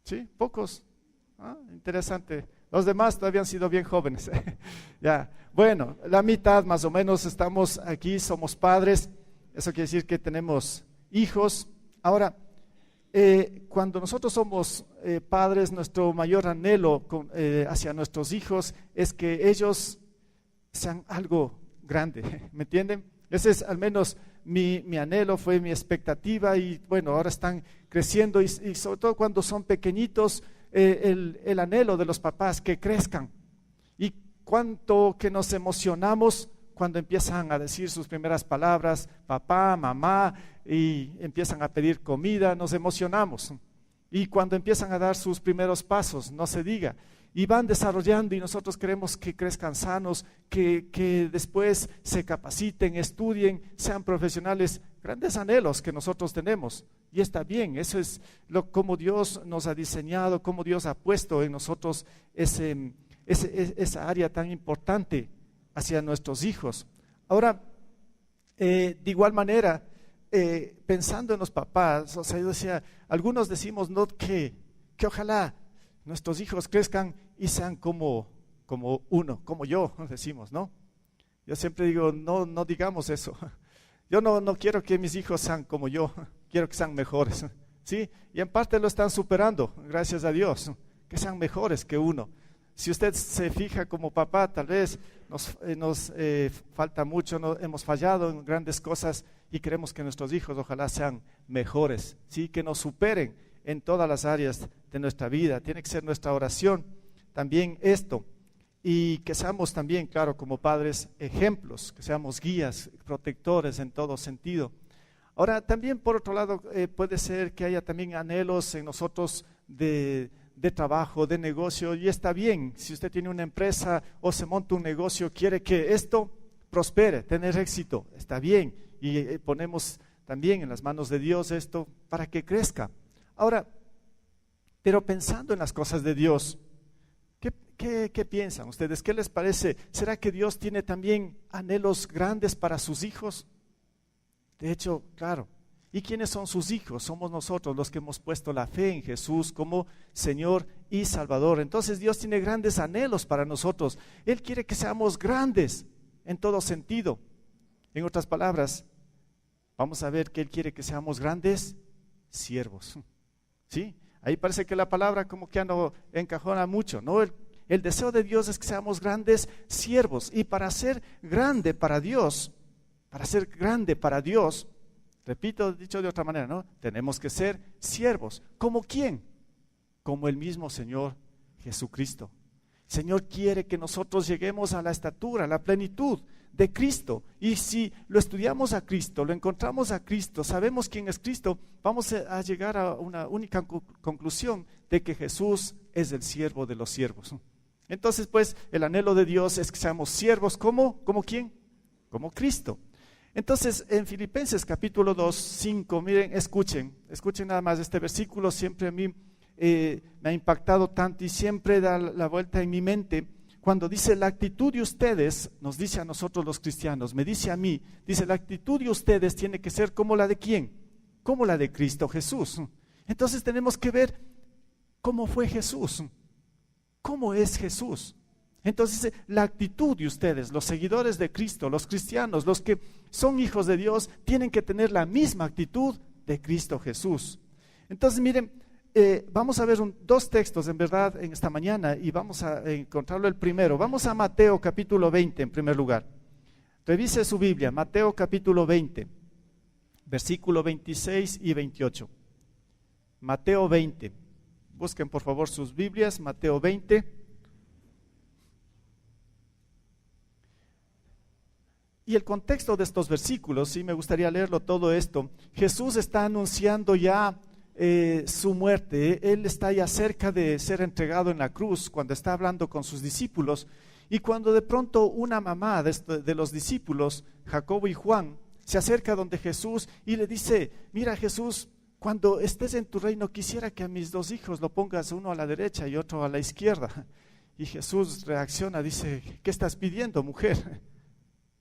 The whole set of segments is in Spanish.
¿Sí? Pocos. Interesante. Los demás todavía han sido bien jóvenes. Ya. Bueno, la mitad más o menos estamos aquí, somos padres. Eso quiere decir que tenemos hijos. Ahora, cuando nosotros somos padres, nuestro mayor anhelo hacia nuestros hijos es que ellos sean algo grande, ¿me entienden? Ese es al menos mi anhelo, fue mi expectativa, y bueno, ahora están creciendo y sobre todo cuando son pequeñitos, el anhelo de los papás que crezcan. Y cuánto que nos emocionamos cuando empiezan a decir sus primeras palabras, papá, mamá, y empiezan a pedir comida, nos emocionamos. Y cuando empiezan a dar sus primeros pasos, no se diga, y van desarrollando, y nosotros queremos que crezcan sanos, que después se capaciten, estudien, sean profesionales, grandes anhelos que nosotros tenemos. Y está bien, eso es como Dios nos ha diseñado, como Dios ha puesto en nosotros esa área tan importante hacia nuestros hijos. Ahora, de igual manera, pensando en los papás, o sea, yo decía, algunos decimos no que ojalá nuestros hijos crezcan y sean como uno, como yo, decimos, ¿no? Yo siempre digo, no digamos eso. Yo no quiero que mis hijos sean como yo, quiero que sean mejores, ¿sí? Y en parte lo están superando, gracias a Dios, que sean mejores que uno. Si usted se fija como papá, tal vez nos falta mucho, hemos fallado en grandes cosas y queremos que nuestros hijos ojalá sean mejores, ¿sí? Que nos superen en todas las áreas de nuestra vida. Tiene que ser nuestra oración también esto, y que seamos también, claro, como padres, ejemplos, que seamos guías, protectores en todo sentido. Ahora, también por otro lado, puede ser que haya también anhelos en nosotros de trabajo, de negocio, y está bien. Si usted tiene una empresa o se monta un negocio, quiere que esto prospere, tener éxito, está bien, y ponemos también en las manos de Dios esto para que crezca. Ahora, pero pensando en las cosas de Dios, ¿qué piensan ustedes? ¿Qué les parece? ¿Será que Dios tiene también anhelos grandes para sus hijos? De hecho, claro. ¿Y quiénes son sus hijos? Somos nosotros los que hemos puesto la fe en Jesús como Señor y Salvador. Entonces Dios tiene grandes anhelos para nosotros. Él quiere que seamos grandes en todo sentido. En otras palabras, vamos a ver que Él quiere que seamos grandes siervos. ¿Sí? Ahí parece que la palabra como que ya no encajona mucho, ¿no? El deseo de Dios es que seamos grandes siervos. Y para ser grande para Dios, repito, dicho de otra manera, ¿no? Tenemos que ser siervos. ¿Como quién? Como el mismo Señor Jesucristo. El Señor quiere que nosotros lleguemos a la estatura, a la plenitud de Cristo. Y si lo estudiamos a Cristo, lo encontramos a Cristo, sabemos quién es Cristo, vamos a llegar a una única conclusión de que Jesús es el siervo de los siervos. Entonces, pues, el anhelo de Dios es que seamos siervos. ¿Cómo quién? Como Cristo. Entonces, en Filipenses capítulo 2, 5, miren, escuchen nada más este versículo, siempre a mí me ha impactado tanto y siempre da la vuelta en mi mente, cuando dice la actitud de ustedes, nos dice a nosotros los cristianos, me dice a mí, dice la actitud de ustedes tiene que ser como la de ¿quién? Como la de Cristo Jesús. Entonces tenemos que ver cómo fue Jesús, cómo es Jesús. Entonces la actitud de ustedes, los seguidores de Cristo, los cristianos, los que son hijos de Dios, tienen que tener la misma actitud de Cristo Jesús. Entonces miren, vamos a ver dos textos en verdad en esta mañana y vamos a encontrarlo el primero. Vamos a Mateo capítulo 20 en primer lugar. Revise su Biblia, Mateo capítulo 20, versículo 26 y 28. Mateo 20. Busquen por favor sus Biblias, Mateo 20. Y el contexto de estos versículos, sí me gustaría leerlo todo esto. Jesús está anunciando ya su muerte. Él está ya cerca de ser entregado en la cruz cuando está hablando con sus discípulos. Y cuando de pronto una mamá de los discípulos, Jacobo y Juan, se acerca donde Jesús y le dice, mira Jesús, cuando estés en tu reino quisiera que a mis dos hijos lo pongas uno a la derecha y otro a la izquierda. Y Jesús reacciona, dice, ¿qué estás pidiendo, mujer?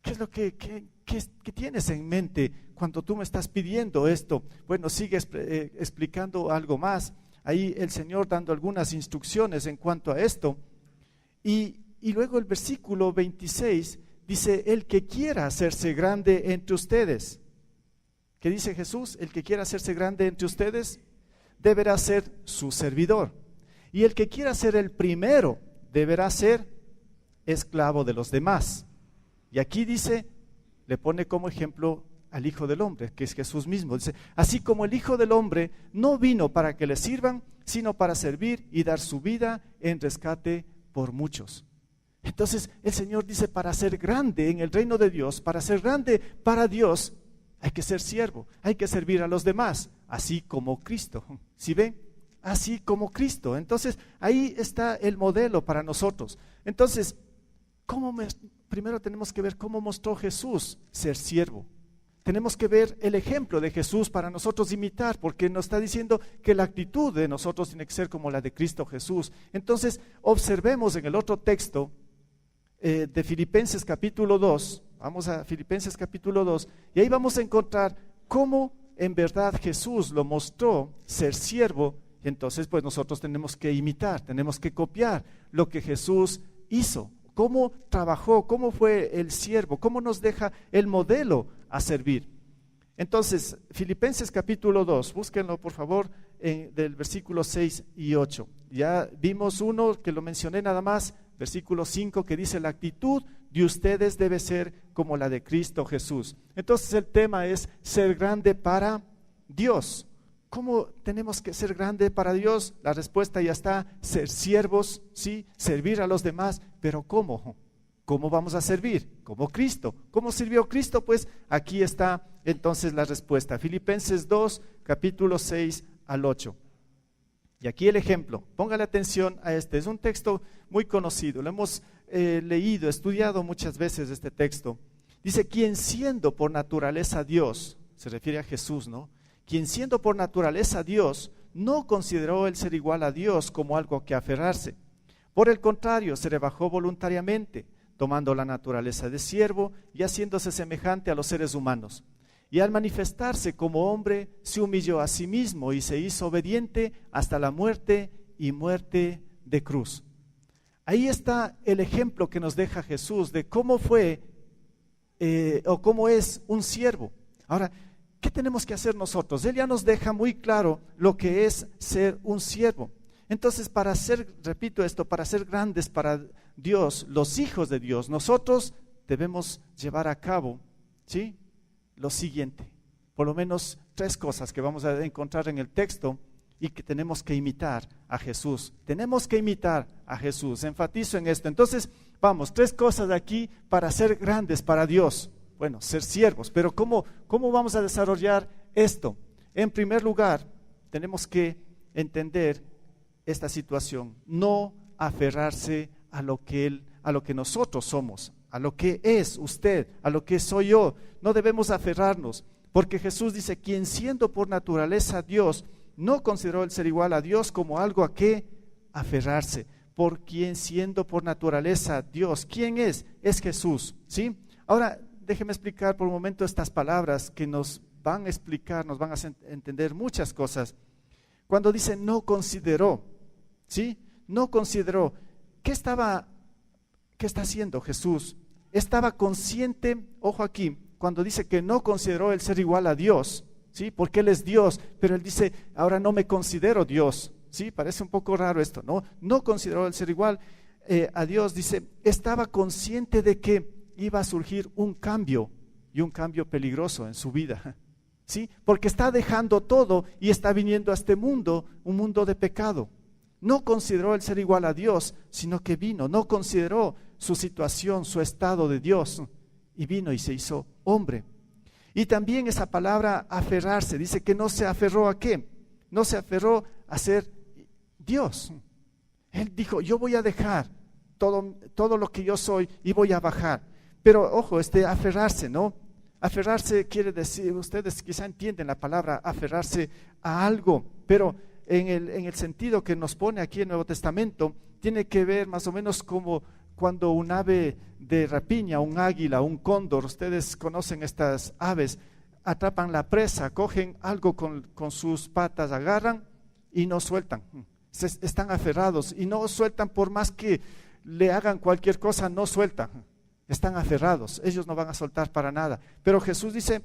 ¿Qué es lo que tienes en mente cuando tú me estás pidiendo esto? Bueno, sigue explicando algo más ahí el Señor dando algunas instrucciones en cuanto a esto. Y luego el versículo 26 dice, el que quiera hacerse grande entre ustedes. ¿Qué dice Jesús? El que quiera hacerse grande entre ustedes deberá ser su servidor. Y el que quiera ser el primero deberá ser esclavo de los demás. Y aquí dice, le pone como ejemplo al Hijo del Hombre, que es Jesús mismo. Dice, así como el Hijo del Hombre no vino para que le sirvan, sino para servir y dar su vida en rescate por muchos. Entonces el Señor dice, para ser grande en el reino de Dios, para ser grande para Dios, hay que ser siervo, hay que servir a los demás, así como Cristo. ¿Sí ven? Así como Cristo. Entonces ahí está el modelo para nosotros. Entonces, primero tenemos que ver cómo mostró Jesús ser siervo. Tenemos que ver el ejemplo de Jesús para nosotros imitar, porque nos está diciendo que la actitud de nosotros tiene que ser como la de Cristo Jesús. Entonces, observemos en el otro texto de Filipenses capítulo 2, vamos a Filipenses capítulo 2, y ahí vamos a encontrar cómo en verdad Jesús lo mostró ser siervo. Y entonces pues nosotros tenemos que imitar, tenemos que copiar lo que Jesús hizo, cómo trabajó, cómo fue el siervo, cómo nos deja el modelo a servir. Entonces, Filipenses capítulo 2, búsquenlo por favor, del versículo 6 y 8. Ya vimos uno que lo mencioné nada más, versículo 5, que dice, la actitud de ustedes debe ser como la de Cristo Jesús. Entonces el tema es ser grande para Dios. ¿Cómo tenemos que ser grande para Dios? La respuesta ya está, ser siervos, sí, servir a los demás, pero ¿cómo? ¿Cómo vamos a servir? Como Cristo. ¿Cómo sirvió Cristo? Pues aquí está entonces la respuesta. Filipenses 2, capítulo 6 al 8. Y aquí el ejemplo, póngale atención a este, es un texto muy conocido, lo hemos leído, estudiado muchas veces este texto. Dice, quien siendo por naturaleza Dios, se refiere a Jesús, ¿no? Quien siendo por naturaleza Dios, no consideró el ser igual a Dios como algo que aferrarse. Por el contrario, se rebajó voluntariamente, tomando la naturaleza de siervo y haciéndose semejante a los seres humanos. Y al manifestarse como hombre, se humilló a sí mismo y se hizo obediente hasta la muerte y muerte de cruz. Ahí está el ejemplo que nos deja Jesús de cómo fue o cómo es un siervo. Ahora, ¿qué tenemos que hacer nosotros? Él ya nos deja muy claro lo que es ser un siervo. Entonces, para ser, repito esto, para ser grandes para Dios, los hijos de Dios, nosotros debemos llevar a cabo, ¿sí?, lo siguiente, por lo menos 3 cosas que vamos a encontrar en el texto y que tenemos que imitar a Jesús. Tenemos que imitar a Jesús, enfatizo en esto. Entonces, vamos, 3 cosas de aquí para ser grandes para Dios. Bueno, ser siervos, pero ¿cómo vamos a desarrollar esto? En primer lugar, tenemos que entender esta situación, no aferrarse a lo que nosotros somos, a lo que es usted, a lo que soy yo. No debemos aferrarnos, porque Jesús dice, quien siendo por naturaleza Dios, no consideró el ser igual a Dios como algo a que aferrarse. Por quien siendo por naturaleza Dios, ¿quién es? Es Jesús, ¿sí? Ahora, déjeme explicar por un momento estas palabras que nos van a explicar, nos van a entender muchas cosas. Cuando dice no consideró, ¿sí? No consideró. ¿Qué está haciendo Jesús? Estaba consciente, ojo aquí, cuando dice que no consideró el ser igual a Dios, ¿sí? Porque Él es Dios, pero Él dice, ahora no me considero Dios, ¿sí? Parece un poco raro esto, ¿no? No consideró el ser igual a Dios, dice, estaba consciente de que iba a surgir un cambio, y un cambio peligroso en su vida, ¿sí? Porque está dejando todo y está viniendo a este mundo, un mundo de pecado. No consideró el ser igual a Dios, sino que vino, no consideró su situación, su estado de Dios, y vino y se hizo hombre. Y también esa palabra aferrarse, dice que no se aferró ¿a qué? No se aferró a ser Dios. Él dijo, yo voy a dejar todo lo que yo soy y voy a bajar. Pero ojo, aferrarse, ¿no? Aferrarse quiere decir, ustedes quizá entienden la palabra aferrarse a algo, pero en el sentido que nos pone aquí el Nuevo Testamento, tiene que ver más o menos como cuando un ave de rapiña, un águila, un cóndor, ustedes conocen estas aves, atrapan la presa, cogen algo con sus patas, agarran y no sueltan. Están aferrados y no sueltan por más que le hagan cualquier cosa, no sueltan. Están aferrados, ellos no van a soltar para nada. Pero Jesús dice,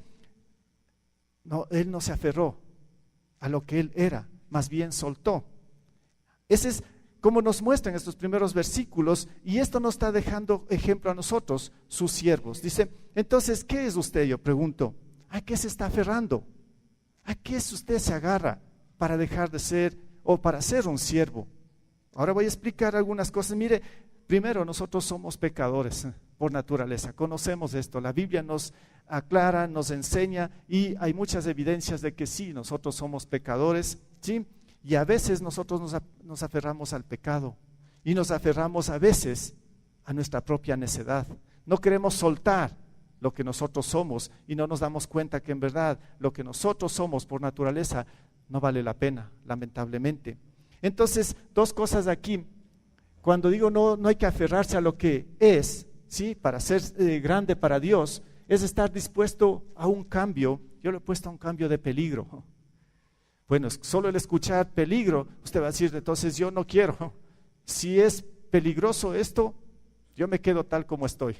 no, Él no se aferró a lo que Él era, más bien soltó. Ese es como nos muestran estos primeros versículos, y esto nos está dejando ejemplo a nosotros, sus siervos. Dice, entonces, ¿qué es usted? Yo pregunto, ¿a qué se está aferrando? ¿A qué usted se agarra para dejar de ser o para ser un siervo? Ahora voy a explicar algunas cosas. Mire, primero, nosotros somos pecadores por naturaleza, conocemos esto, la Biblia nos aclara, nos enseña, y hay muchas evidencias de que sí, nosotros somos pecadores, ¿sí? Y a veces nosotros nos aferramos al pecado, y nos aferramos a veces a nuestra propia necedad. No queremos soltar lo que nosotros somos, y no nos damos cuenta que en verdad lo que nosotros somos por naturaleza no vale la pena, lamentablemente. Entonces, dos cosas aquí. Cuando digo no hay que aferrarse a lo que es, ¿sí? Para ser grande para Dios, es estar dispuesto a un cambio. Yo lo he puesto a un cambio de peligro. Bueno, solo el escuchar peligro, usted va a decir, entonces yo no quiero. Si es peligroso esto, yo me quedo tal como estoy.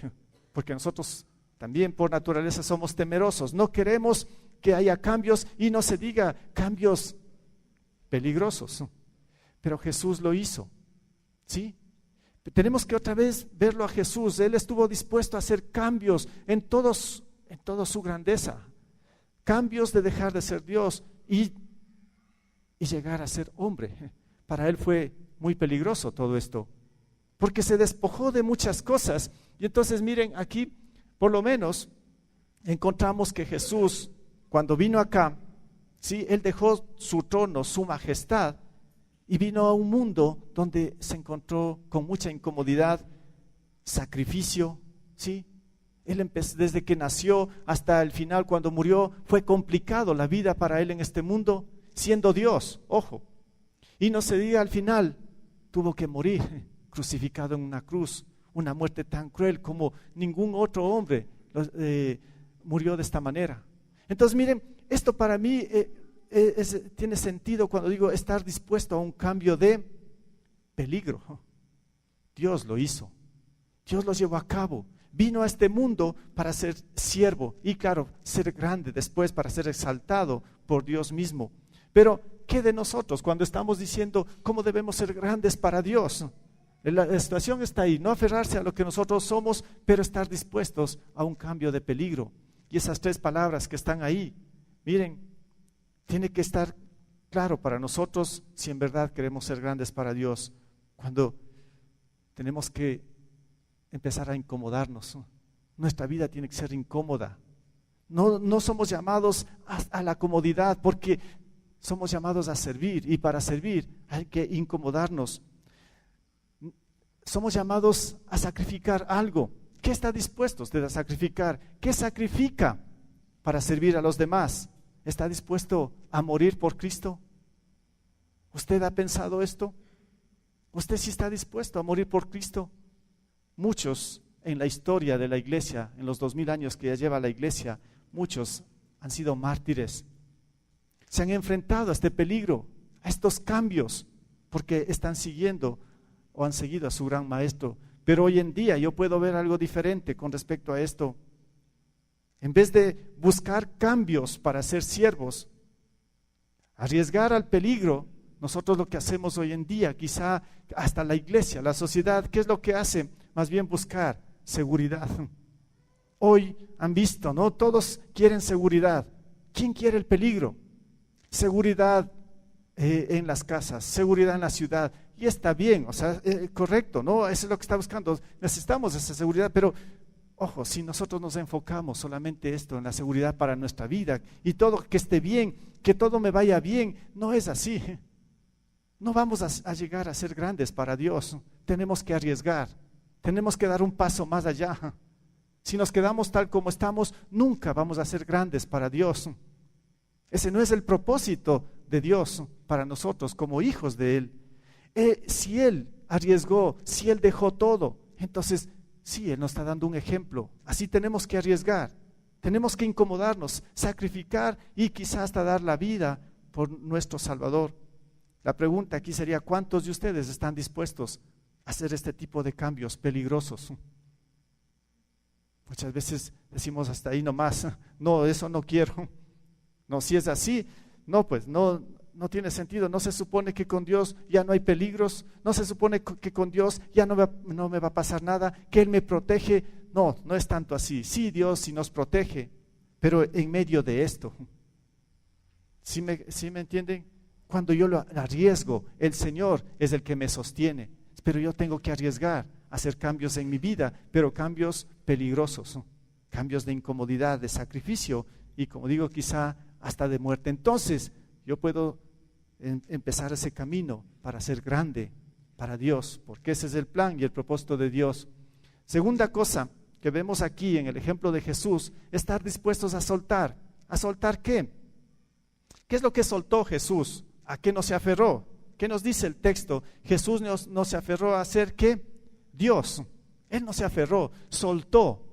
Porque nosotros también por naturaleza somos temerosos. No queremos que haya cambios, y no se diga cambios peligrosos. Pero Jesús lo hizo, ¿sí? Tenemos que otra vez verlo a Jesús. Él estuvo dispuesto a hacer cambios en toda su grandeza. Cambios de dejar de ser Dios y llegar a ser hombre. Para Él fue muy peligroso todo esto, porque se despojó de muchas cosas. Y entonces miren, aquí por lo menos encontramos que Jesús, cuando vino acá, ¿sí? Él dejó su trono, su majestad, y vino a un mundo donde se encontró con mucha incomodidad, sacrificio, ¿sí? Él empezó, desde que nació hasta el final, cuando murió, fue complicado la vida para Él en este mundo, siendo Dios, ojo. Y no se diga al final, tuvo que morir crucificado en una cruz, una muerte tan cruel como ningún otro hombre murió de esta manera. Entonces miren, esto para mí tiene sentido cuando digo estar dispuesto a un cambio de peligro. Dios lo hizo, Dios lo llevó a cabo. Vino a este mundo para ser siervo y claro, ser grande después, para ser exaltado por Dios mismo. Pero, ¿qué de nosotros cuando estamos diciendo cómo debemos ser grandes para Dios? La situación está ahí, no aferrarse a lo que nosotros somos, pero estar dispuestos a un cambio de peligro. Y esas tres palabras que están ahí, miren, tiene que estar claro para nosotros si en verdad queremos ser grandes para Dios, cuando tenemos que empezar a incomodarnos. Nuestra vida tiene que ser incómoda. No somos llamados a la comodidad, porque somos llamados a servir, y para servir hay que incomodarnos. Somos llamados a sacrificar algo. ¿Qué está dispuesto usted a sacrificar? ¿Qué sacrifica para servir a los demás? ¿Está dispuesto a morir por Cristo? ¿Usted ha pensado esto? ¿Usted sí está dispuesto a morir por Cristo? Muchos en la historia de la iglesia, en los 2000 años que ya lleva la iglesia, muchos han sido mártires. Se han enfrentado a este peligro, a estos cambios, porque están siguiendo o han seguido a su gran maestro. Pero hoy en día yo puedo ver algo diferente con respecto a esto. En vez de buscar cambios para ser siervos, arriesgar al peligro, nosotros lo que hacemos hoy en día, quizá hasta la iglesia, la sociedad, ¿qué es lo que hace? Más bien buscar seguridad. Hoy han visto, ¿no? Todos quieren seguridad. ¿Quién quiere el peligro? Seguridad en las casas, seguridad en la ciudad. Y está bien, o sea, correcto, ¿no? Eso es lo que está buscando. Necesitamos esa seguridad, pero ojo, si nosotros nos enfocamos solamente esto en la seguridad para nuestra vida y todo que esté bien, que todo me vaya bien, no es así. No vamos a llegar a ser grandes para Dios. Tenemos que arriesgar, tenemos que dar un paso más allá. Si nos quedamos tal como estamos, nunca vamos a ser grandes para Dios. Ese no es el propósito de Dios para nosotros como hijos de Él. Si Él arriesgó, si Él dejó todo, entonces sí, Él nos está dando un ejemplo. Así tenemos que arriesgar, tenemos que incomodarnos, sacrificar y quizás hasta dar la vida por nuestro Salvador. La pregunta aquí sería, ¿cuántos de ustedes están dispuestos a hacer este tipo de cambios peligrosos? Muchas veces decimos hasta ahí nomás, no, eso no quiero. No, si es así, no, pues no tiene sentido. No se supone que con Dios ya no hay peligros, no se supone que con Dios ya no me va a pasar nada, que Él me protege. No, no es tanto así. Sí, Dios sí nos protege, pero en medio de esto, ¿sí me entienden? Cuando yo lo arriesgo, el Señor es el que me sostiene, pero yo tengo que arriesgar, hacer cambios en mi vida, pero cambios peligrosos, ¿no? Cambios de incomodidad, de sacrificio y, como digo, quizá hasta de muerte. Entonces yo puedo empezar ese camino para ser grande para Dios, porque ese es el plan y el propósito de Dios. Segunda cosa que vemos aquí en el ejemplo de Jesús, estar dispuestos a soltar. ¿A soltar qué? ¿Qué es lo que soltó Jesús? ¿A qué no se aferró? ¿Qué nos dice el texto? Jesús no se aferró a ser ¿qué? Dios. Él no se aferró, soltó,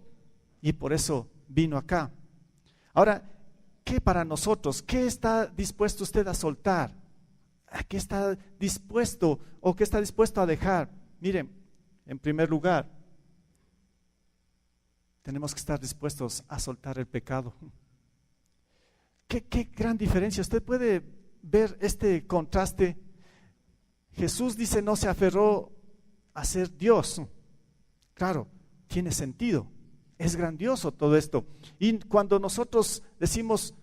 y por eso vino acá. Ahora, ¿qué para nosotros? ¿Qué está dispuesto usted a soltar? ¿A qué está dispuesto o qué está dispuesto a dejar? Miren, en primer lugar, tenemos que estar dispuestos a soltar el pecado. ¿Qué gran diferencia? Usted puede ver este contraste. Jesús dice no se aferró a ser Dios. Claro, tiene sentido. Es grandioso todo esto. Y cuando nosotros decimos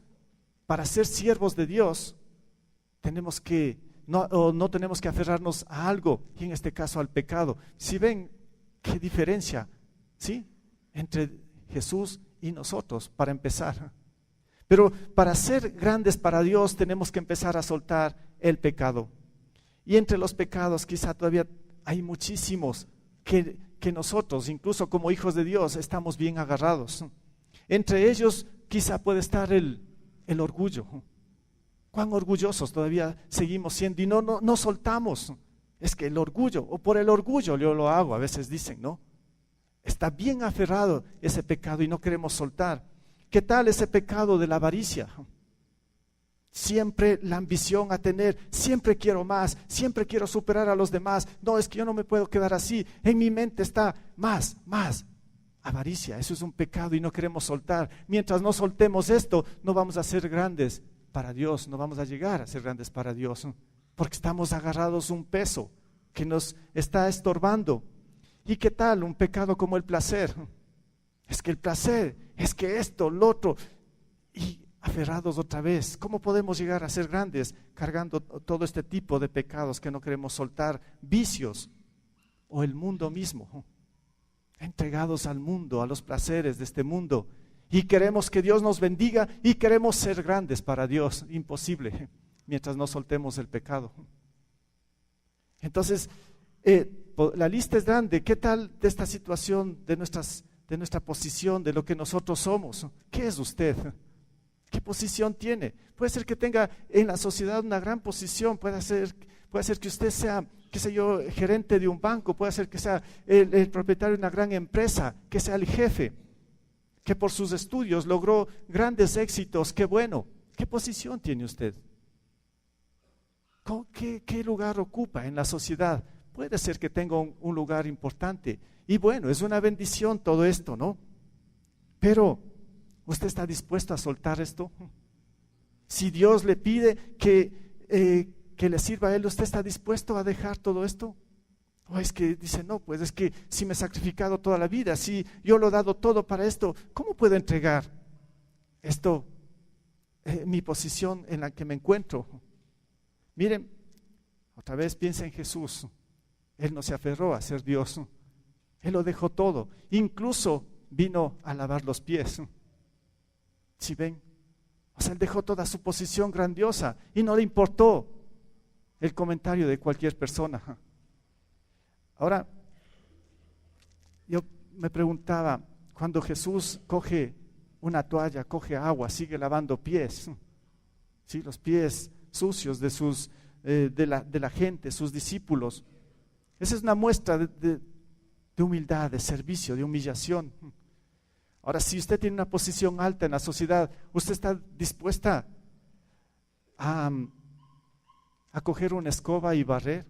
para ser siervos de Dios, tenemos que no tenemos que aferrarnos a algo, y en este caso al pecado. Si ven qué diferencia, ¿sí? Entre Jesús y nosotros, para empezar. Pero para ser grandes para Dios tenemos que empezar a soltar el pecado. Y entre los pecados quizá todavía hay muchísimos que nosotros, incluso como hijos de Dios, estamos bien agarrados. Entre ellos quizá puede estar el orgullo. Cuán orgullosos todavía seguimos siendo y no soltamos. Es que el orgullo, o por el orgullo yo lo hago, a veces dicen, ¿no? Está bien aferrado ese pecado y no queremos soltar. ¿Qué tal ese pecado de la avaricia? Siempre la ambición a tener, siempre quiero más, siempre quiero superar a los demás. No, es que yo no me puedo quedar así. En mi mente está más. Avaricia, eso es un pecado y no queremos soltar. Mientras no soltemos esto, no vamos a ser grandes para Dios, no vamos a llegar a ser grandes para Dios, porque estamos agarrados a un peso que nos está estorbando. ¿Y qué tal un pecado como el placer? Es que el placer, es que esto, lo otro, y aferrados otra vez. ¿Cómo podemos llegar a ser grandes cargando todo este tipo de pecados que no queremos soltar? Vicios o el mundo mismo, entregados al mundo, a los placeres de este mundo, y queremos que Dios nos bendiga y queremos ser grandes para Dios. Imposible mientras no soltemos el pecado. Entonces, la lista es grande. ¿Qué tal de esta situación, de nuestra posición, de lo que nosotros somos? ¿Qué es usted? ¿Qué posición tiene? Puede ser que tenga en la sociedad una gran posición, puede ser que usted sea, qué sé yo, gerente de un banco, puede ser que sea el propietario de una gran empresa, que sea el jefe, que por sus estudios logró grandes éxitos. Qué bueno. ¿Qué posición tiene usted? ¿Qué lugar ocupa en la sociedad? Puede ser que tenga un lugar importante. Y bueno, es una bendición todo esto, ¿no? Pero, ¿usted está dispuesto a soltar esto? Si Dios le pide que le sirva a Él, ¿usted está dispuesto a dejar todo esto? O es que dice, no, pues es que si me he sacrificado toda la vida, si yo lo he dado todo para esto, ¿cómo puedo entregar esto, mi posición en la que me encuentro? Miren, otra vez piensa en Jesús. Él no se aferró a ser Dios. Él lo dejó todo. Incluso vino a lavar los pies. ¿Sí ven? O sea, él dejó toda su posición grandiosa y no le importó el comentario de cualquier persona. Ahora, yo me preguntaba, cuando Jesús coge una toalla, coge agua, sigue lavando pies, ¿sí? Los pies sucios de la gente, sus discípulos. Esa es una muestra de humildad, de servicio, de humillación. Ahora, si usted tiene una posición alta en la sociedad, ¿usted está dispuesta a a coger una escoba y barrer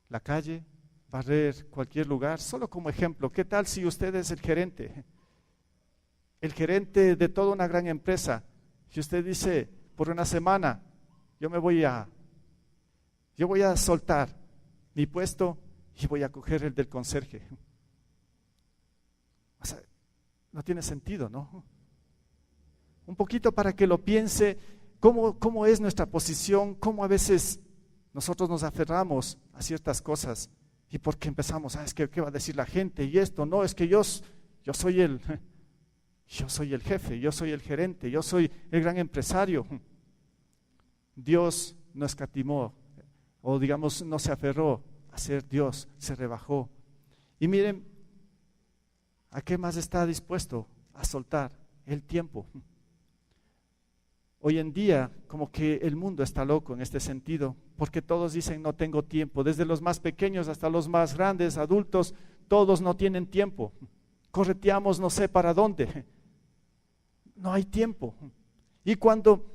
la calle, barrer cualquier lugar? Solo como ejemplo, ¿qué tal si usted es el gerente de toda una gran empresa? Si usted dice, por una semana, yo voy a soltar mi puesto y voy a coger el del conserje. O sea, no tiene sentido, ¿no? Un poquito para que lo piense, cómo es nuestra posición, cómo a veces nosotros nos aferramos a ciertas cosas y porque empezamos, es que ¿qué va a decir la gente? Y esto, no, es que yo soy el jefe, yo soy el gerente, yo soy el gran empresario. Dios no escatimó, o digamos, no se aferró a ser Dios, se rebajó. Y miren, ¿a qué más está dispuesto a soltar? El tiempo. Hoy en día, como que el mundo está loco en este sentido, porque todos dicen no tengo tiempo, desde los más pequeños hasta los más grandes, adultos, todos no tienen tiempo. Correteamos no sé para dónde, no hay tiempo. Y cuando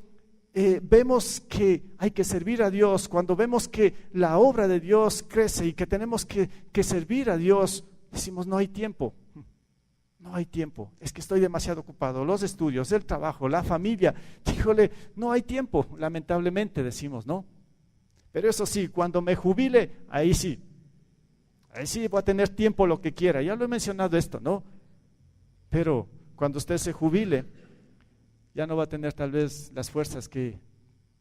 vemos que hay que servir a Dios, cuando vemos que la obra de Dios crece y que tenemos que servir a Dios, decimos no hay tiempo. No hay tiempo, es que estoy demasiado ocupado, los estudios, el trabajo, la familia, híjole, no hay tiempo, lamentablemente decimos, ¿no? Pero eso sí, cuando me jubile, ahí sí voy a tener tiempo lo que quiera, ya lo he mencionado esto, ¿no? Pero cuando usted se jubile, ya no va a tener tal vez las fuerzas que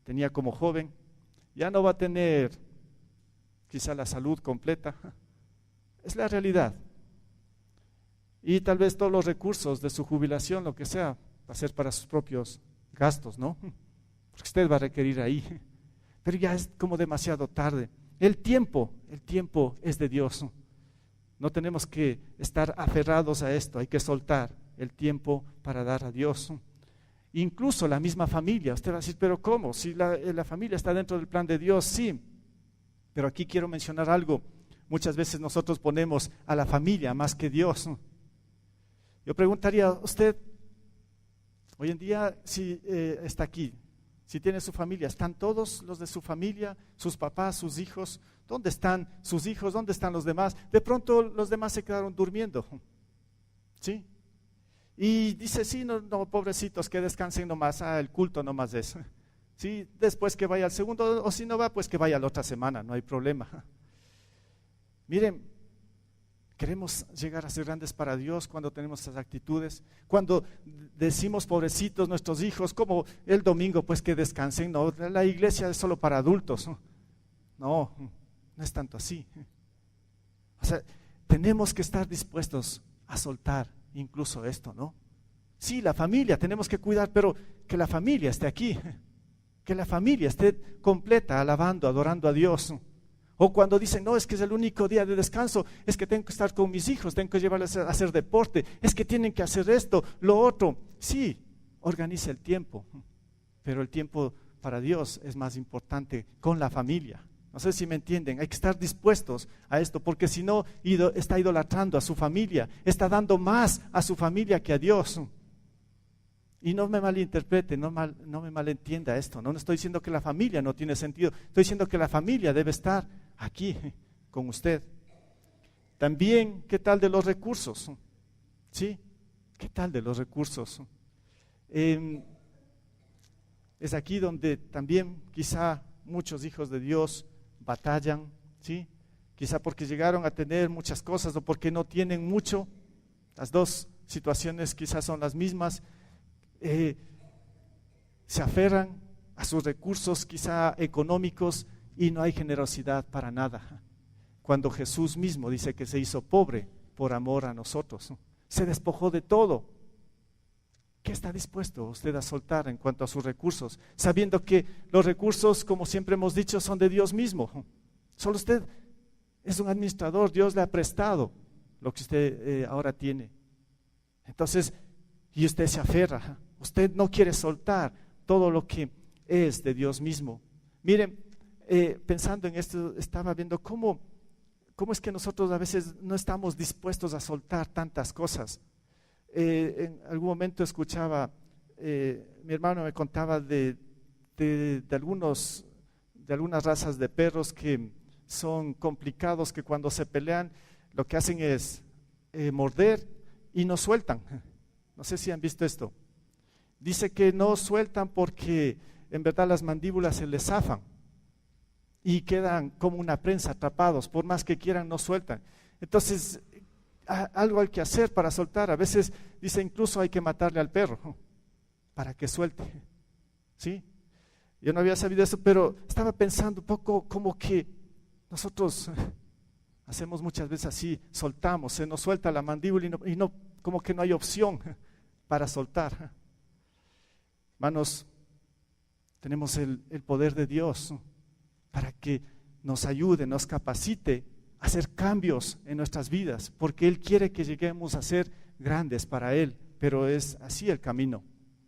tenía como joven, ya no va a tener quizá la salud completa, es la realidad. Y tal vez todos los recursos de su jubilación, lo que sea, va a ser para sus propios gastos, ¿no? Porque usted va a requerir ahí. Pero ya es como demasiado tarde. El tiempo es de Dios. No tenemos que estar aferrados a esto, hay que soltar el tiempo para dar a Dios. Incluso la misma familia, usted va a decir, pero ¿cómo? Si la familia está dentro del plan de Dios, sí. Pero aquí quiero mencionar algo. Muchas veces nosotros ponemos a la familia más que Dios. Yo preguntaría, usted, hoy en día, si está aquí, si tiene su familia, ¿están todos los de su familia, sus papás, sus hijos? ¿Dónde están sus hijos? ¿Dónde están los demás? De pronto los demás se quedaron durmiendo, ¿sí? Y dice, sí, no, pobrecitos, que descansen nomás, el culto nomás es, ¿sí? Después que vaya al segundo, o si no va, pues que vaya la otra semana, no hay problema. Miren, queremos llegar a ser grandes para Dios cuando tenemos esas actitudes, cuando decimos pobrecitos nuestros hijos, como el domingo pues que descansen, no, la iglesia es solo para adultos, no es tanto así. O sea, tenemos que estar dispuestos a soltar incluso esto, ¿no? Sí, la familia tenemos que cuidar, pero que la familia esté aquí, que la familia esté completa, alabando, adorando a Dios. O cuando dicen, no, es que es el único día de descanso, es que tengo que estar con mis hijos, tengo que llevarles a hacer deporte, es que tienen que hacer esto, lo otro. Sí, organiza el tiempo, pero el tiempo para Dios es más importante con la familia. No sé si me entienden, hay que estar dispuestos a esto, porque si no, está idolatrando a su familia, está dando más a su familia que a Dios. Y no me malinterprete, no me malentienda esto, no estoy diciendo que la familia no tiene sentido, estoy diciendo que la familia debe estar aquí con usted. También, ¿qué tal de los recursos? ¿Sí? ¿Qué tal de los recursos? Es aquí donde también quizá muchos hijos de Dios batallan, ¿sí? Quizá porque llegaron a tener muchas cosas o porque no tienen mucho. Las dos situaciones quizás son las mismas. Se aferran a sus recursos quizá económicos y no hay generosidad para nada. Cuando Jesús mismo dice que se hizo pobre por amor a nosotros, se despojó de todo. ¿Qué está dispuesto usted a soltar en cuanto a sus recursos? Sabiendo que los recursos, como siempre hemos dicho, son de Dios mismo. Solo usted es un administrador, Dios le ha prestado lo que usted ahora tiene. Entonces, y usted se aferra, usted no quiere soltar todo lo que es de Dios mismo. Miren, pensando en esto, estaba viendo cómo es que nosotros a veces no estamos dispuestos a soltar tantas cosas. En algún momento escuchaba, mi hermano me contaba de algunos de algunas razas de perros que son complicados, que cuando se pelean lo que hacen es morder y no sueltan. No sé si han visto esto. Dice que no sueltan porque en verdad las mandíbulas se les zafan y quedan como una prensa atrapados, por más que quieran no sueltan. Entonces algo hay que hacer para soltar. A veces dice incluso hay que matarle al perro para que suelte. ¿Sí? Yo no había sabido eso, pero estaba pensando un poco como que nosotros hacemos muchas veces así, soltamos, se nos suelta la mandíbula y no, como que no hay opción para soltar. Hermanos, tenemos el poder de Dios para que nos ayude, nos capacite a hacer cambios en nuestras vidas, porque Él quiere que lleguemos a ser grandes para Él, pero es así el camino.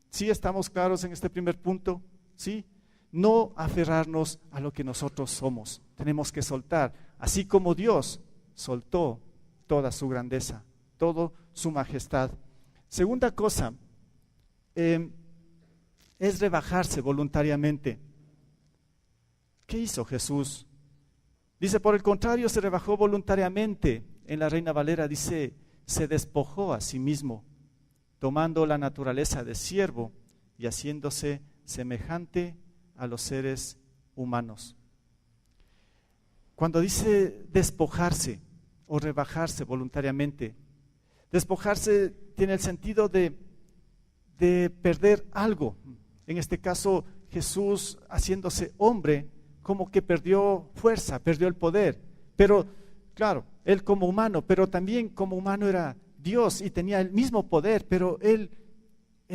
¿Sí estamos claros en este primer punto? ¿Sí? No aferrarnos a lo que nosotros somos, tenemos que soltar, así como Dios soltó toda su grandeza, toda su majestad. Segunda cosa, es rebajarse voluntariamente. ¿Qué hizo Jesús? Dice, por el contrario, se rebajó voluntariamente. En la Reina Valera dice, se despojó a sí mismo, tomando la naturaleza de siervo y haciéndose semejante a los seres humanos. Cuando dice despojarse o rebajarse voluntariamente, despojarse tiene el sentido de perder algo. En este caso, Jesús, haciéndose hombre, como que perdió fuerza, perdió el poder. Pero, claro, Él como humano, pero también como humano era Dios y tenía el mismo poder, pero Él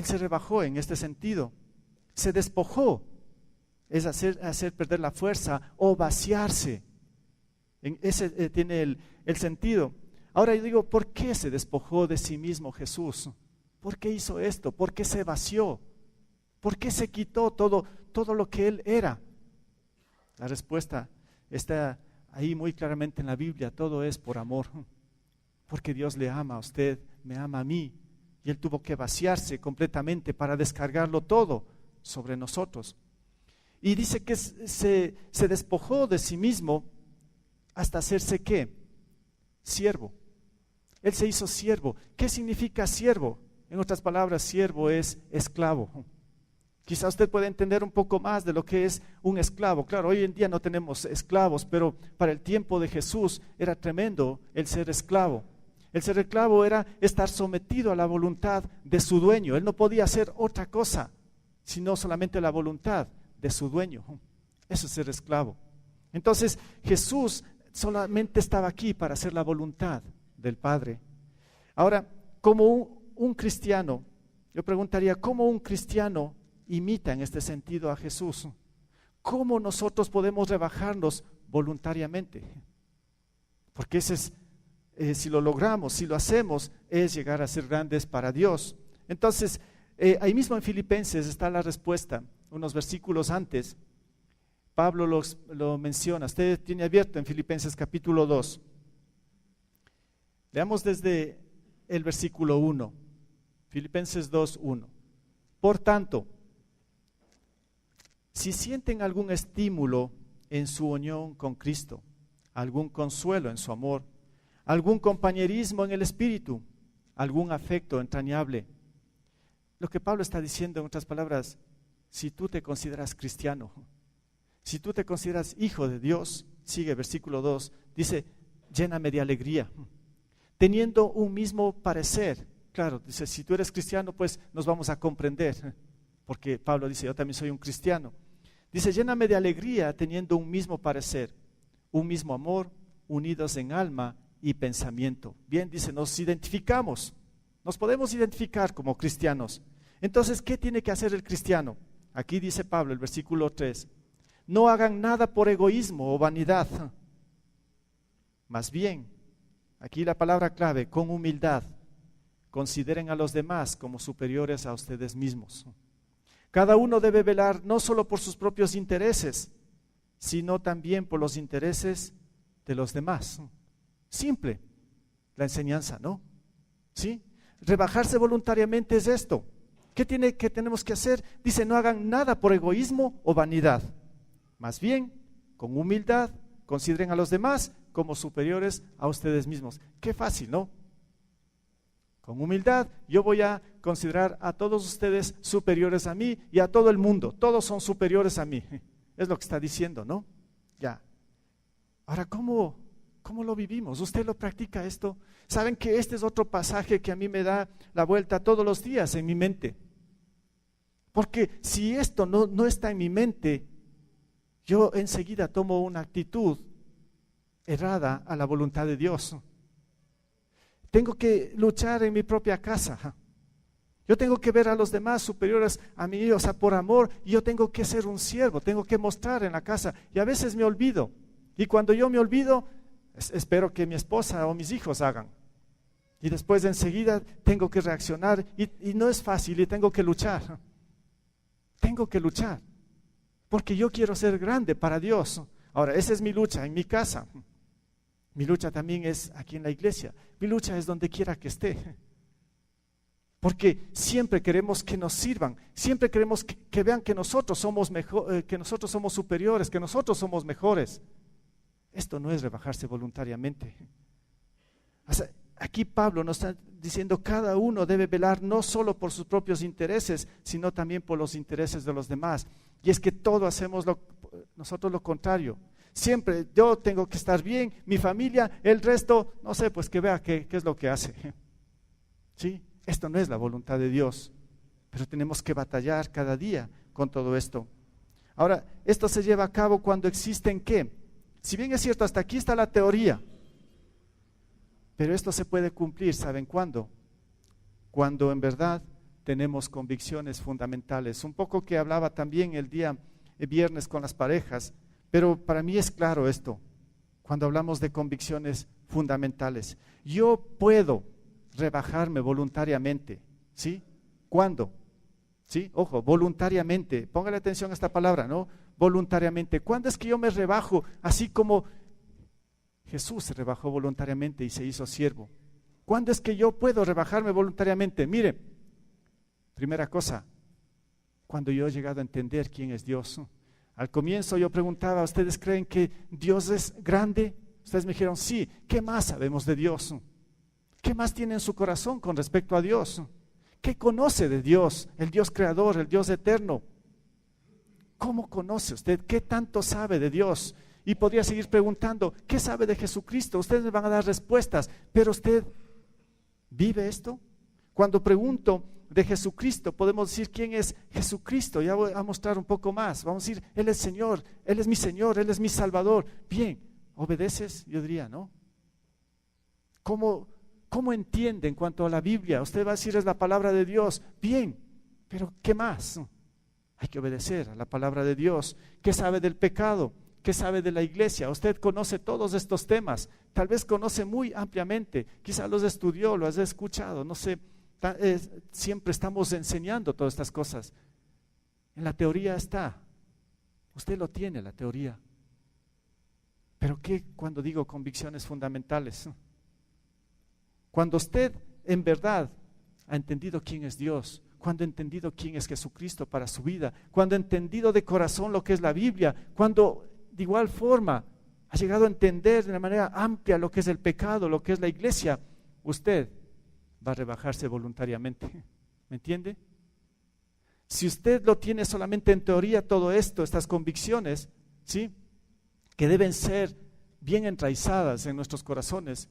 se rebajó en este sentido. Se despojó, es hacer perder la fuerza o vaciarse. Ese tiene el sentido. Ahora yo digo, ¿por qué se despojó de sí mismo Jesús? ¿Por qué hizo esto? ¿Por qué se vació? ¿Por qué se quitó todo lo que Él era? La respuesta está ahí muy claramente en la Biblia. Todo es por amor. Porque Dios le ama a usted, me ama a mí. Y Él tuvo que vaciarse completamente para descargarlo todo sobre nosotros. Y dice que se despojó de sí mismo hasta hacerse ¿qué? Siervo. Él se hizo siervo. ¿Qué significa siervo? En otras palabras, siervo es esclavo. Quizá usted pueda entender un poco más de lo que es un esclavo. Claro, hoy en día no tenemos esclavos, pero para el tiempo de Jesús era tremendo el ser esclavo. El ser esclavo era estar sometido a la voluntad de su dueño. Él no podía hacer otra cosa, sino solamente la voluntad de su dueño. Eso es ser esclavo. Entonces Jesús solamente estaba aquí para hacer la voluntad del Padre. Ahora, como un cristiano, yo preguntaría, ¿cómo un cristiano imita en este sentido a Jesús? ¿Cómo nosotros podemos rebajarnos voluntariamente? Porque ese es, si lo logramos, si lo hacemos, es llegar a ser grandes para Dios. Entonces, ahí mismo en Filipenses está la respuesta. Unos versículos antes, Pablo lo menciona. Usted tiene abierto en Filipenses capítulo 2. Leamos desde el versículo 1. Filipenses 2, 1. Por tanto, si sienten algún estímulo en su unión con Cristo, algún consuelo en su amor, algún compañerismo en el Espíritu, algún afecto entrañable. Lo que Pablo está diciendo, en otras palabras, si tú te consideras cristiano, si tú te consideras hijo de Dios, sigue versículo 2, dice, lléname de alegría, teniendo un mismo parecer. Claro, dice, si tú eres cristiano, pues nos vamos a comprender, porque Pablo dice, yo también soy un cristiano. Dice, lléname de alegría teniendo un mismo parecer, un mismo amor, unidos en alma y pensamiento. Bien, dice, nos identificamos, nos podemos identificar como cristianos. Entonces, ¿qué tiene que hacer el cristiano? Aquí dice Pablo, el versículo 3, no hagan nada por egoísmo o vanidad, más bien, aquí la palabra clave, con humildad, consideren a los demás como superiores a ustedes mismos. Cada uno debe velar no solo por sus propios intereses, sino también por los intereses de los demás. Simple la enseñanza, ¿no? ¿Sí? Rebajarse voluntariamente es esto. ¿Qué tenemos que hacer? Dice, no hagan nada por egoísmo o vanidad. Más bien, con humildad, consideren a los demás como superiores a ustedes mismos. Qué fácil, ¿no? Con humildad, yo voy a considerar a todos ustedes superiores a mí y a todo el mundo. Todos son superiores a mí. Es lo que está diciendo, ¿no? Ya. Ahora, ¿cómo lo vivimos? ¿Usted lo practica esto? Saben que este es otro pasaje que a mí me da la vuelta todos los días en mi mente. Porque si esto no está en mi mente, yo enseguida tomo una actitud errada a la voluntad de Dios. Tengo que luchar en mi propia casa. Yo tengo que ver a los demás superiores a mí, o sea, por amor, y yo tengo que ser un siervo, tengo que mostrar en la casa, y a veces me olvido. Y cuando yo me olvido, espero que mi esposa o mis hijos hagan. Y después enseguida tengo que reaccionar, y no es fácil, y tengo que luchar. Tengo que luchar, porque yo quiero ser grande para Dios. Ahora, esa es mi lucha en mi casa. Mi lucha también es aquí en la iglesia. Mi lucha es donde quiera que esté. Porque siempre queremos que nos sirvan, siempre queremos que vean que nosotros somos mejor, que nosotros somos superiores, que nosotros somos mejores. Esto no es rebajarse voluntariamente. O sea, aquí Pablo nos está diciendo cada uno debe velar no solo por sus propios intereses, sino también por los intereses de los demás. Y es que todos hacemos nosotros lo contrario. Siempre yo tengo que estar bien, mi familia, el resto, no sé, pues que vea qué es lo que hace. ¿Sí? Esto no es la voluntad de Dios, pero tenemos que batallar cada día con todo esto. Ahora, esto se lleva a cabo cuando existen ¿qué? Si bien es cierto, hasta aquí está la teoría, pero esto se puede cumplir, ¿saben cuándo? Cuando en verdad tenemos convicciones fundamentales. Un poco que hablaba también el día viernes con las parejas, pero para mí es claro esto, cuando hablamos de convicciones fundamentales. Yo puedo rebajarme voluntariamente, ¿sí? ¿Cuándo? ¿Sí? Ojo, voluntariamente, póngale atención a esta palabra, ¿no? Voluntariamente. ¿Cuándo es que yo me rebajo? Así como Jesús se rebajó voluntariamente y se hizo siervo. ¿Cuándo es que yo puedo rebajarme voluntariamente? Mire, primera cosa, cuando yo he llegado a entender quién es Dios. Al comienzo yo preguntaba, ¿ustedes creen que Dios es grande? Ustedes me dijeron, sí. ¿Qué más sabemos de Dios? ¿Qué más tiene en su corazón con respecto a Dios? ¿Qué conoce de Dios, el Dios creador, el Dios eterno? ¿Cómo conoce usted? ¿Qué tanto sabe de Dios? Y podría seguir preguntando, ¿qué sabe de Jesucristo? Ustedes me van a dar respuestas, pero ¿usted vive esto? Cuando pregunto de Jesucristo, podemos decir quién es Jesucristo. Ya voy a mostrar un poco más. Vamos a decir, Él es Señor, Él es mi Señor, Él es mi Salvador. Bien, ¿obedeces? Yo diría, ¿no? ¿Cómo entiende en cuanto a la Biblia? Usted va a decir, es la palabra de Dios. Bien, pero ¿qué más? Hay que obedecer a la palabra de Dios. ¿Qué sabe del pecado? ¿Qué sabe de la iglesia? Usted conoce todos estos temas, tal vez conoce muy ampliamente, quizá los estudió, los ha escuchado, no sé, siempre estamos enseñando todas estas cosas. En la teoría está, usted lo tiene, la teoría. Pero ¿qué cuando digo convicciones fundamentales? Cuando usted en verdad ha entendido quién es Dios, cuando ha entendido quién es Jesucristo para su vida, cuando ha entendido de corazón lo que es la Biblia, cuando de igual forma ha llegado a entender de una manera amplia lo que es el pecado, lo que es la iglesia, usted va a rebajarse voluntariamente. ¿Me entiende? Si usted lo tiene solamente en teoría, todo esto, estas convicciones, ¿sí?, que deben ser bien enraizadas en nuestros corazones,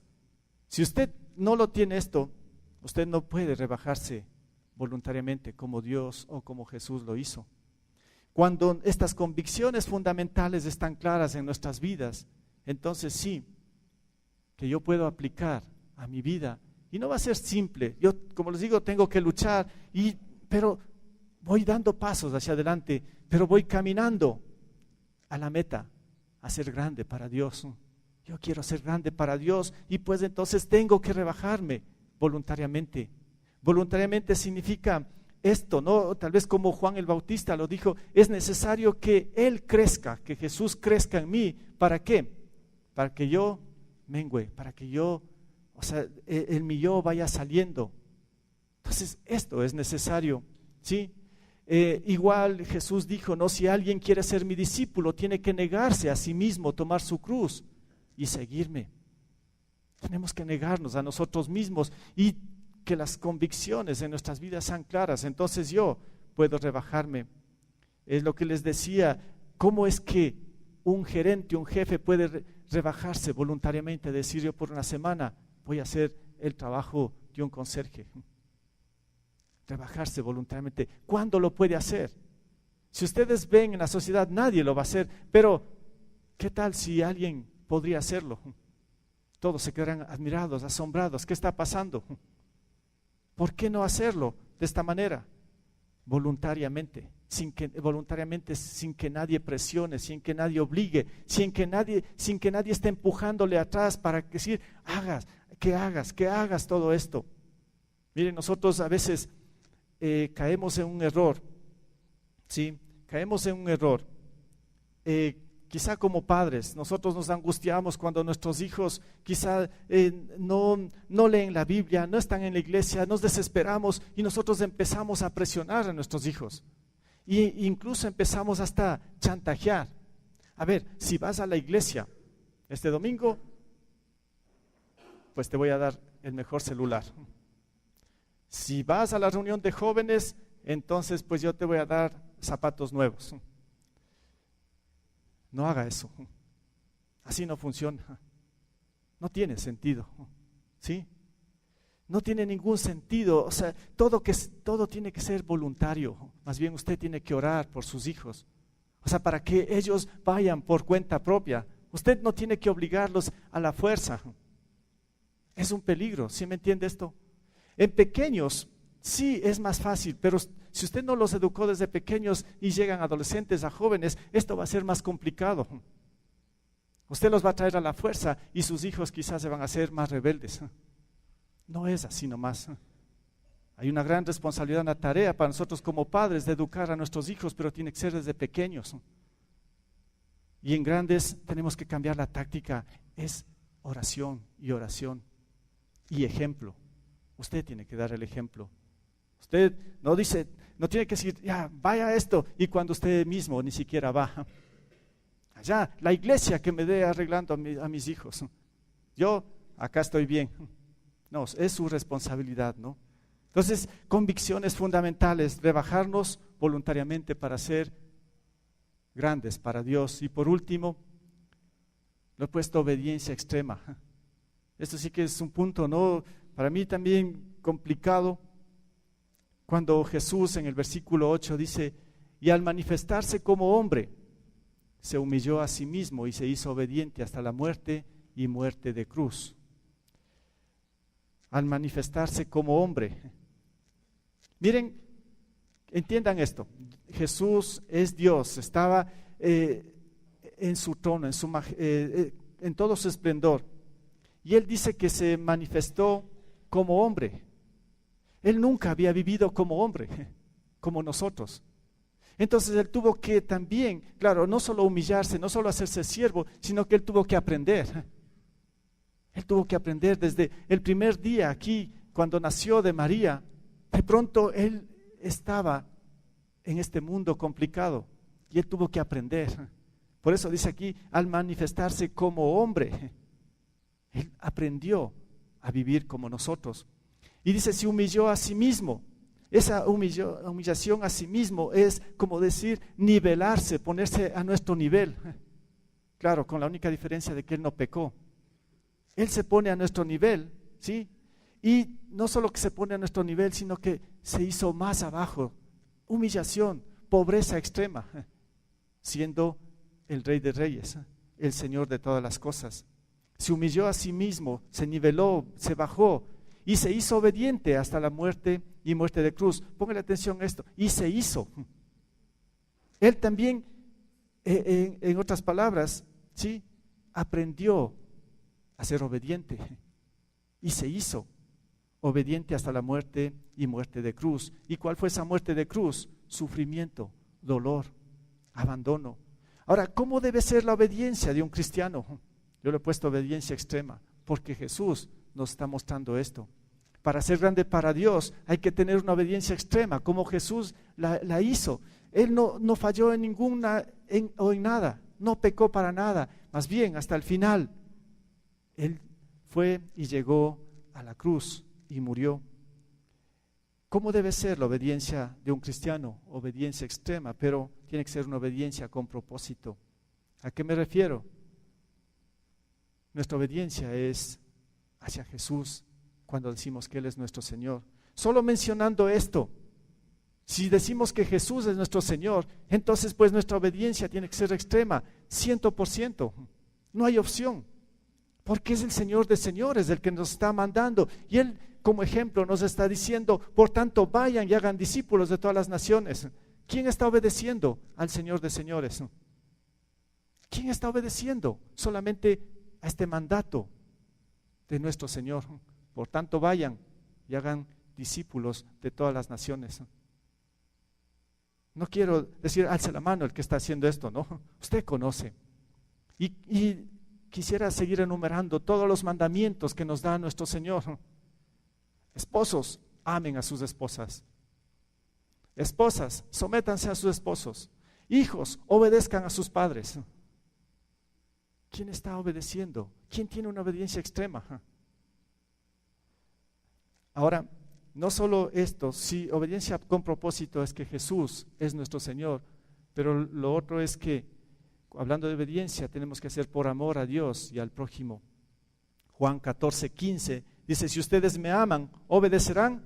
si usted no lo tiene esto, usted no puede rebajarse voluntariamente como Dios o como Jesús lo hizo. Cuando estas convicciones fundamentales están claras en nuestras vidas, entonces sí, que yo puedo aplicar a mi vida. Y no va a ser simple. Yo, como les digo, tengo que luchar, pero voy dando pasos hacia adelante, pero voy caminando a la meta, a ser grande para Dios. Yo quiero ser grande para Dios y pues entonces tengo que rebajarme voluntariamente. Voluntariamente significa esto, ¿no? Tal vez como Juan el Bautista lo dijo, es necesario que Él crezca, que Jesús crezca en mí. ¿Para qué? Para que yo mengüe, para que yo, mi yo vaya saliendo. Entonces esto es necesario, ¿sí? Igual Jesús dijo, no, si alguien quiere ser mi discípulo, tiene que negarse a sí mismo, tomar su cruz y seguirme. Tenemos que negarnos a nosotros mismos y que las convicciones en nuestras vidas sean claras. Entonces yo puedo rebajarme. Es lo que les decía, ¿cómo es que un gerente, un jefe puede rebajarse voluntariamente? Decir, yo por una semana voy a hacer el trabajo de un conserje. Rebajarse voluntariamente. ¿Cuándo lo puede hacer? Si ustedes ven en la sociedad, nadie lo va a hacer, pero ¿qué tal si alguien podría hacerlo? Todos se quedarán admirados, asombrados. ¿Qué está pasando? ¿Por qué no hacerlo de esta manera? Voluntariamente, sin que nadie presione, sin que nadie obligue, sin que nadie esté empujándole atrás para decir, que hagas todo esto. Miren, nosotros a veces caemos en un error, ¿sí? Caemos en un error. Quizá como padres, nosotros nos angustiamos cuando nuestros hijos quizá no leen la Biblia, no están en la iglesia, nos desesperamos y nosotros empezamos a presionar a nuestros hijos. E incluso empezamos hasta chantajear. A ver, si vas a la iglesia este domingo, pues te voy a dar el mejor celular. Si vas a la reunión de jóvenes, entonces pues yo te voy a dar zapatos nuevos. No haga eso. Así no funciona. No tiene sentido. ¿Sí? No tiene ningún sentido. O sea, todo tiene que ser voluntario. Más bien usted tiene que orar por sus hijos. O sea, para que ellos vayan por cuenta propia. Usted no tiene que obligarlos a la fuerza. Es un peligro. ¿Sí me entiende esto? En pequeños sí es más fácil, pero si usted no los educó desde pequeños y llegan adolescentes a jóvenes, esto va a ser más complicado. Usted los va a traer a la fuerza y sus hijos quizás se van a hacer más rebeldes. No es así nomás. Hay una gran responsabilidad, una tarea para nosotros como padres de educar a nuestros hijos, pero tiene que ser desde pequeños. Y en grandes tenemos que cambiar la táctica, es oración y ejemplo. Usted tiene que dar el ejemplo. Usted no tiene que decir, ya, vaya a esto, y cuando usted mismo ni siquiera va. Allá, la iglesia que me dé arreglando a mis hijos. Yo, acá estoy bien. No, es su responsabilidad, ¿no? Entonces, convicciones fundamentales, rebajarnos voluntariamente para ser grandes para Dios. Y por último, lo he puesto obediencia extrema. Esto sí que es un punto, ¿no? Para mí también complicado, cuando Jesús en el versículo 8 dice, y al manifestarse como hombre, se humilló a sí mismo y se hizo obediente hasta la muerte y muerte de cruz. Al manifestarse como hombre. Miren, entiendan esto, Jesús es Dios, estaba en su trono, en todo su esplendor, y Él dice que se manifestó como hombre. Él nunca había vivido como hombre, como nosotros. Entonces Él tuvo que también, claro, no solo humillarse, no solo hacerse siervo, sino que Él tuvo que aprender. Él tuvo que aprender desde el primer día aquí, cuando nació de María. De pronto Él estaba en este mundo complicado y Él tuvo que aprender. Por eso dice aquí, al manifestarse como hombre, Él aprendió a vivir como nosotros. Y dice, se humilló a sí mismo. Esa humillación a sí mismo es como decir, nivelarse, ponerse a nuestro nivel. Claro, con la única diferencia de que Él no pecó. Él se pone a nuestro nivel, ¿sí? Y no solo que se pone a nuestro nivel, sino que se hizo más abajo. Humillación, pobreza extrema, siendo el Rey de Reyes, el Señor de todas las cosas. Se humilló a sí mismo, se niveló, se bajó y se hizo obediente hasta la muerte y muerte de cruz. Póngale atención a esto, y se hizo. Él también, en otras palabras, ¿sí? Aprendió a ser obediente y se hizo obediente hasta la muerte y muerte de cruz. ¿Y cuál fue esa muerte de cruz? Sufrimiento, dolor, abandono. Ahora, ¿cómo debe ser la obediencia de un cristiano? Yo le he puesto obediencia extrema, porque Jesús nos está mostrando esto. Para ser grande para Dios hay que tener una obediencia extrema, como Jesús la hizo. Él no falló en en nada, no pecó para nada, más bien hasta el final. Él fue y llegó a la cruz y murió. ¿Cómo debe ser la obediencia de un cristiano? Obediencia extrema, pero tiene que ser una obediencia con propósito. ¿A qué me refiero? Nuestra obediencia es hacia Jesús cuando decimos que Él es nuestro Señor. Solo mencionando esto, si decimos que Jesús es nuestro Señor, entonces pues nuestra obediencia tiene que ser extrema, 100%. No hay opción, porque es el Señor de señores el que nos está mandando. Y Él, como ejemplo, nos está diciendo, por tanto, vayan y hagan discípulos de todas las naciones. ¿Quién está obedeciendo al Señor de señores? ¿Quién está obedeciendo solamente a este mandato de nuestro Señor? Por tanto, vayan y hagan discípulos de todas las naciones. No quiero decir, alce la mano el que está haciendo esto, no. Usted conoce. Y quisiera seguir enumerando todos los mandamientos que nos da nuestro Señor. Esposos, amen a sus esposas. Esposas, sométanse a sus esposos. Hijos, obedezcan a sus padres. ¿Quién está obedeciendo? ¿Quién tiene una obediencia extrema? Ahora, no solo esto, si obediencia con propósito es que Jesús es nuestro Señor, pero lo otro es que, hablando de obediencia, tenemos que hacer por amor a Dios y al prójimo. Juan 14:15 dice, si ustedes me aman, obedecerán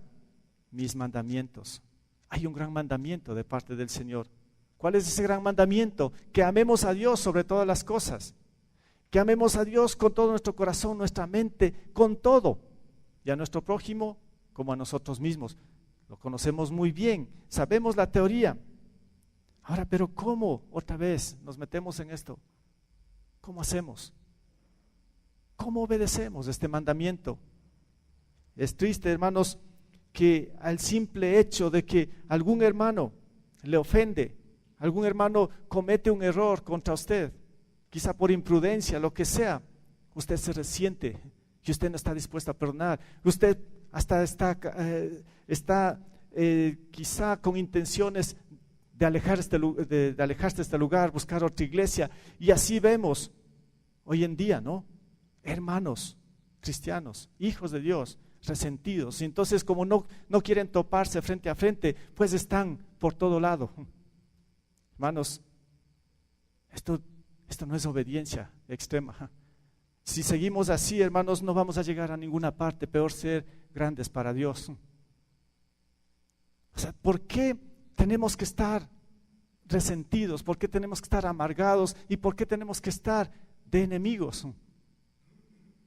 mis mandamientos. Hay un gran mandamiento de parte del Señor. ¿Cuál es ese gran mandamiento? Que amemos a Dios sobre todas las cosas. Que amemos a Dios con todo nuestro corazón, nuestra mente, con todo. Y a nuestro prójimo como a nosotros mismos. Lo conocemos muy bien, sabemos la teoría. Ahora, pero ¿cómo otra vez nos metemos en esto? ¿Cómo hacemos? ¿Cómo obedecemos este mandamiento? Es triste, hermanos, que al simple hecho de que algún hermano le ofende, algún hermano comete un error contra usted, quizá por imprudencia, lo que sea, usted se resiente y usted no está dispuesto a perdonar. Usted hasta está quizá con intenciones de alejarse de este lugar, buscar otra iglesia. Y así vemos hoy en día, ¿no? Hermanos cristianos, hijos de Dios, resentidos. Y entonces, como no quieren toparse frente a frente, pues están por todo lado. Hermanos, esto no es obediencia extrema. Si seguimos así, hermanos, no vamos a llegar a ninguna parte, peor ser grandes para Dios. O sea, ¿por qué tenemos que estar resentidos? ¿Por qué tenemos que estar amargados? ¿Y por qué tenemos que estar de enemigos?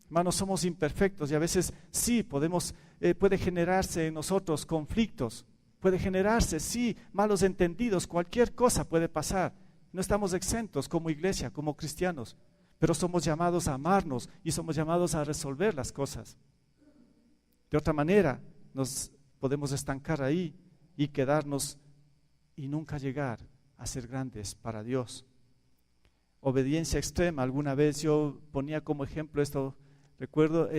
Hermanos, somos imperfectos y a veces sí puede generarse en nosotros conflictos, puede generarse, sí, malos entendidos, cualquier cosa puede pasar. No estamos exentos como iglesia, como cristianos. Pero somos llamados a amarnos y somos llamados a resolver las cosas. De otra manera, nos podemos estancar ahí y quedarnos y nunca llegar a ser grandes para Dios. Obediencia extrema, alguna vez yo ponía como ejemplo esto, recuerdo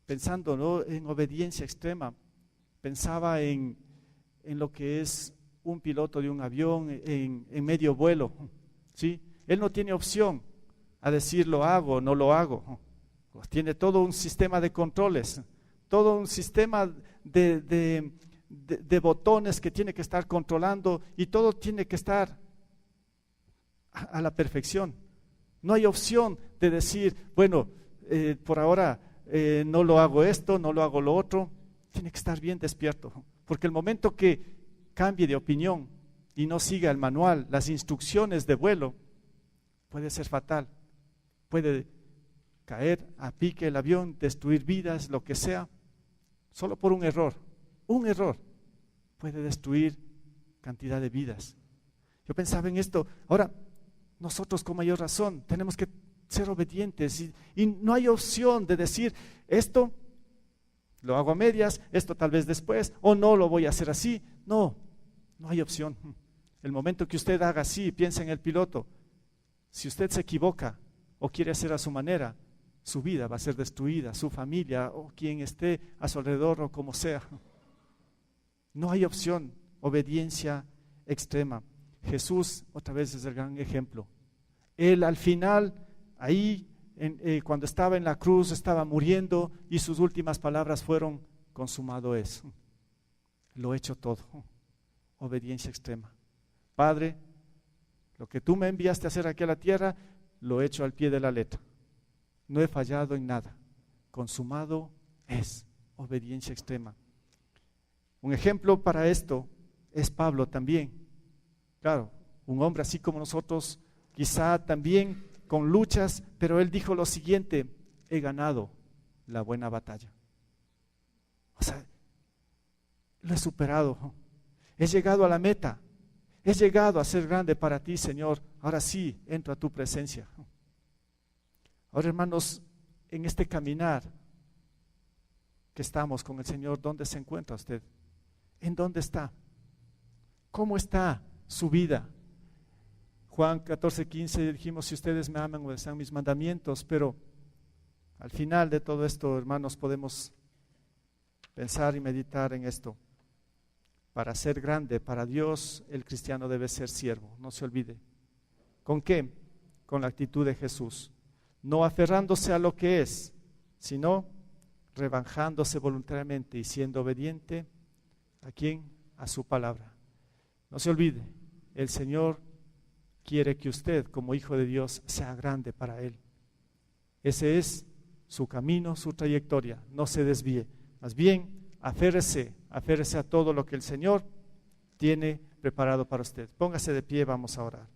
pensando, ¿no?, en obediencia extrema, pensaba en lo que es un piloto de un avión en medio vuelo, ¿sí? Él no tiene opción a decir lo hago o no lo hago. Tiene todo un sistema de controles, todo un sistema de botones que tiene que estar controlando y todo tiene que estar a la perfección. No hay opción de decir, bueno, por ahora no lo hago esto, no lo hago lo otro. Tiene que estar bien despierto, porque el momento que cambie de opinión y no siga el manual, las instrucciones de vuelo, puede ser fatal, puede caer a pique el avión, destruir vidas, lo que sea, solo por un error puede destruir cantidad de vidas. Yo pensaba en esto, ahora nosotros con mayor razón tenemos que ser obedientes y no hay opción de decir esto lo hago a medias, esto tal vez después, o no lo voy a hacer así. No hay opción. El momento que usted haga así, piensa en el piloto. Si usted se equivoca o quiere hacer a su manera, su vida va a ser destruida, su familia o quien esté a su alrededor o como sea. No hay opción, obediencia extrema. Jesús otra vez es el gran ejemplo. Él al final, ahí cuando estaba en la cruz, estaba muriendo y sus últimas palabras fueron: consumado es. Lo he hecho todo. Obediencia extrema. Padre, lo que tú me enviaste a hacer aquí a la tierra, lo he hecho al pie de la letra. No he fallado en nada. Consumado es. Obediencia extrema. Un ejemplo para esto es Pablo también. Claro, un hombre así como nosotros, quizá también con luchas, pero él dijo lo siguiente: he ganado la buena batalla. O sea, lo he superado. He llegado a la meta. He llegado a ser grande para ti, Señor. Ahora sí, entro a tu presencia. Ahora, hermanos, en este caminar que estamos con el Señor, ¿dónde se encuentra usted? ¿En dónde está? ¿Cómo está su vida? Juan 14:15 dijimos: si ustedes me aman, obedecerán mis mandamientos. Pero al final de todo esto, hermanos, podemos pensar y meditar en esto. Para ser grande para Dios, el cristiano debe ser siervo, no se olvide. ¿Con qué? Con la actitud de Jesús. No aferrándose a lo que es, sino rebajándose voluntariamente y siendo obediente. ¿A quién? A su palabra. No se olvide, el Señor quiere que usted, como hijo de Dios, sea grande para Él. Ese es su camino, su trayectoria. No se desvíe. Más bien, aférrese a todo lo que el Señor tiene preparado para usted. Póngase de pie, vamos a orar.